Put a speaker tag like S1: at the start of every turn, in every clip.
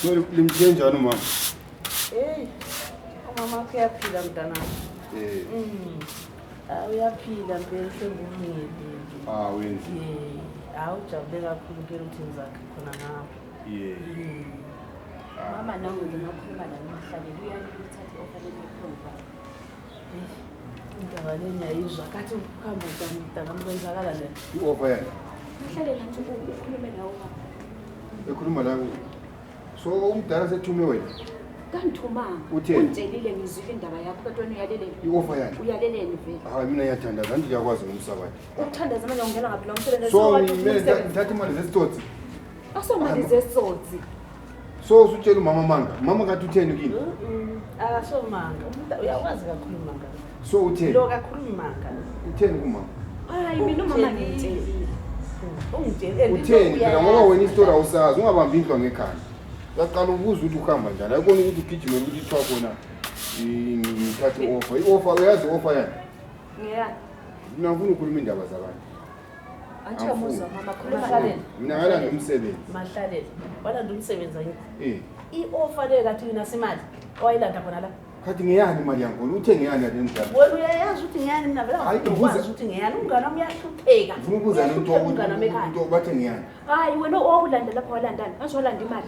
S1: Limjenjani mama?
S2: Mama kuyaphila mntana. Uyaphila mpela sengumngeli.
S1: Wenzi.
S2: Awujabule kakhulu ke ukuthi zakhe khona ngapha.
S3: Mama nawe ngizokhuluma nawe mahlalela uyalithatha ofanele ikhomba.
S2: Indaba leni yayizwa kathi ukuhamba mntana kwenzakala le.
S1: I-offer yakhe.
S3: Mahlalela nje ukhulume nawe mama.
S1: Ekhuluma la. So umdala sethume wena.
S3: Kangithumanga.
S1: Utheni?
S3: Ungitshelile ngizwile indaba yakho kodwa wena uyaleleni.
S1: I-offer yakhe.
S3: Uyaleleni vele.
S1: Hayi mina ngiyathandaza kanti ngiyakwazi ngomsabathi.
S3: Ukuthandaza manje ungena ngaphi lo msebenzi
S1: So ngithatha imali zesitotsi.
S3: Asomali zesotsi.
S1: So usutshela umama manga. Mama kathi utheni kini?
S2: Akasomanga. Uyakwazi kakhulu manga.
S1: So utheni?
S2: Lo kakhulu manga.
S1: Utheni kumama?
S3: Hayi mina umama ngitsheli.
S2: Ungitshele
S1: Utheni phela ngoba wena isitori awusazi ungabambi indlwa ngekhanda. Yaqala ubuza ukuthi uhamba njani. Ayikona ukuthi ugijimele ukuthi ithiwa khona ngithathe i-offer. I-offer uyazi i-offer yakhe?
S3: Ngiyani?
S1: Mina ngifuna ukukhuluma indaba zabantu.
S3: Anjamuzwa mama khuluma
S2: Mahlalela.
S1: Mina ngalanda umsebenzi.
S2: Mahlalela. Walanda umsebenzi
S1: Eh.
S2: I-offer le kathi wina semali. Owayilanda khona la.
S1: Khathi ngiyani imali yankolo? Uthe ngiyani yale mdala?
S2: Wena uyayazi ukuthi ngiyani mina vela ngikwazi ukuthi ngiyani ungana uyahlupheka.
S1: Ngifuna ukubuza nomuntu
S2: ungana mekhaya.
S1: ukuthi bathe ngiyani.
S3: Hayi wena owulanda lapha walandana ngisho walanda imali.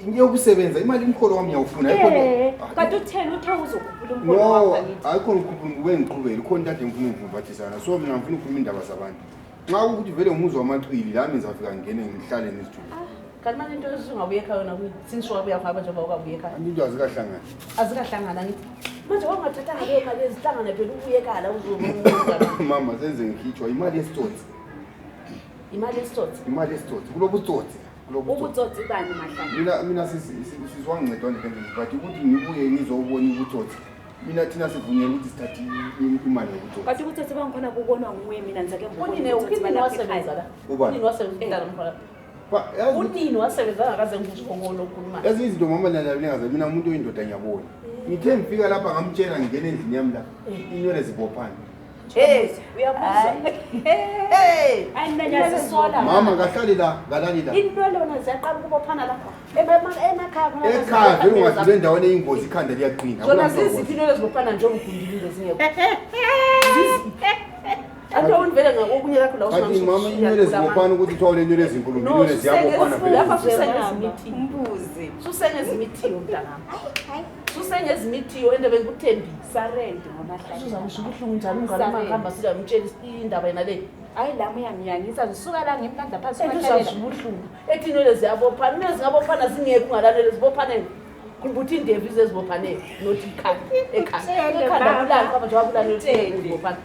S1: Ngiyokusebenza imali imkholo wami ngiyawufuna
S3: kanti utheni uthe uzokhuphula umkholo wakho ngithi
S1: ayikho ukukhuphula ngube ngiqhubele khona kade ngifuna ukuvumbathisana so mina ngifuna ukukhuluma indaba zabantu nxa ukuthi vele umuzwa wamaqili lami ngizafika ngene ngihlale nesithulo
S2: kanti manje into esingabuye ekhaya yona since wabuya khona njengoba ukabuye ekhaya
S1: into azikahlangana
S2: azikahlangana ngithi manje wangathathanga leyo mali ezihlangane phela ubuye ekhaya uzomuza
S1: mama senze ngikhitshwa imali yesitsotsi imali yesitsotsi kulobu tsotsi
S3: ubutsotsi bani mahlala
S1: mina sizwangincedwa nje but ukuthi ngibuye ngizobona ubutsotsi mina thina sivunyelwe ukuthi sithathe imali yobutsotsi
S3: kanti ubutsotsi bangikhona kubonwa nguwe mina ngizake
S2: unini wasebenza la unini wasebenza unini wasebenza akaze ngizokubona ukukhuluma
S1: yazi izinto mama nalalengaze mina umuntu oyindoda ngiyabona ngithe ngifika lapha ngamtshela ngingena endlini yami la inwele zibophana
S2: uyabuza
S3: ayinanyazisola
S1: mama ngahlali la ngalali la
S2: inwele wona ziyaqala ukubophana la emakhaya
S1: ekhaya vele ungafike endaweni eyingozi ikhanda liyaqina
S2: zona ziziphi inwele zibophana njengogundilile zingekho anto univele ngakokunye lakho la
S1: usimamu kanti mama inwele zibophana ukuthi thawule inwele ezinkulu inwele ziyabophana
S2: lapha susengezimithio mntanami susengezimithio ende bengikuthembisa
S3: rent ngamahlala
S2: uzamisho ubuhlungu njalo ungalama sila umtshela indaba yena le
S3: hayi lami uyangiyangisa zisuka la ngempandla phansi
S2: kwahlalela ubuhlungu ethi inwele ziyabophana inwele zingabophana zingekho ungalalele zibophane kubuthi indevu izezibophane nothi ekhanda kulala kwaba njengoba kulala zibophana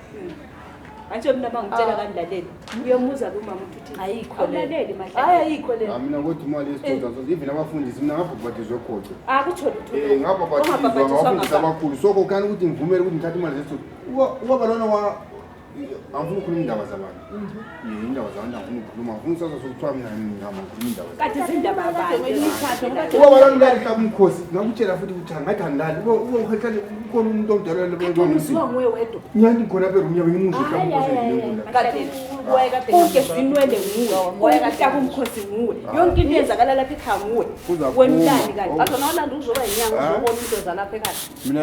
S3: manje mina bangitshela kandilaleli uyomuza lo mama uthi
S2: ayikho
S3: awulaleli mahlala
S2: hayi ayikho le
S1: mina ngothi imali yesitotsi even abafundisi mina ngabhabhathizwe khotho
S3: akutsho lutho
S1: ngabhabhathizwa ngabafundisi abakhulu so kokani ukuthi ngivumele ukuthi ngithathe imali zesitotsi ubaba lona angifuna ukukhuluma indaba zabantu indaba zabantu angifuna ukukhuluma ngifuna usasa sokuthiwa mina ngikhuluma indaba
S3: kanti izindaba abantu
S1: ubaba lona uyalihlaba umkhosi ngakutshela futhi ukuthi angathi angilali ukhona umuntu omdala
S3: uziwa nguwe wedwa
S1: nyani khona phela umnyaka ngimuhle
S3: ugezinwele nguwe uhlaba umkhosi nguwe yonke into yenzakala lapha ekhaya nguwe wemlani kanti
S2: azona olanda uzoba inyanga uzobona into zalapha ekhaya
S1: mina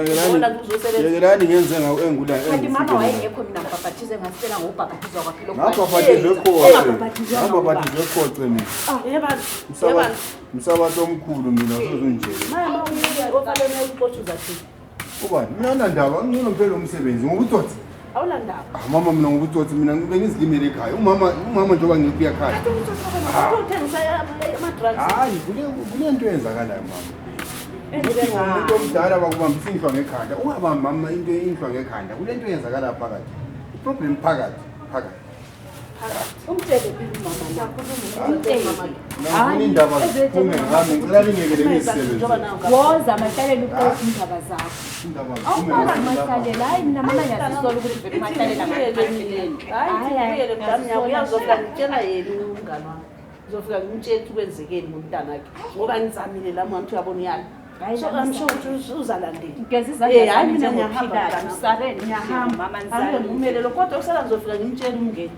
S1: yekelani ngenze engula
S3: kanti mama wayengekho mina ngibhabhathize ngasitela ngobhabhathizwa kwakhe lokho
S1: ngabhabhathizwe khothe mina msabathi omkhulu mina sozunje
S2: mama uyiya ofanele ukuxotshuza thina
S1: ubani mina ndaba ngcono phela umsebenzi ngobutsotsi
S2: awulandaba
S1: mama mina ngobutsotsi mina bengizilimele ekhaya umama njengoba ngikuya ekhaya hayi kunento eyenzakalayo mama umuntu omdala bakubambisa inhlwa ngekhanda ungabambi mama into inhlwa ngekhanda kulento eyenzakala phakathi iproblem phakathi
S3: umtshele phela mama nakhuluma
S1: hayi indaba ziphume ngami ngicela ningekele ngisebenze
S3: woza mahlalela uqoqa indaba zakho awubona mahlalela hayi mina mama ngiyasisola ukuthi vele mahlalela
S2: hayi uyazofika ngitshela yena umngane wami ngizofika ngimtshela ukuthi kwenzekeni ngomntanakhe ngoba ngizamile la manje uyabona uyala so ngisho ukuthi uzalandela
S3: ngeze izandla
S2: hayi mina ngiyahamba
S3: ngiyahamba mama nzali
S2: ngiyahamba kodwa usala ngizofika ngimtshela umngane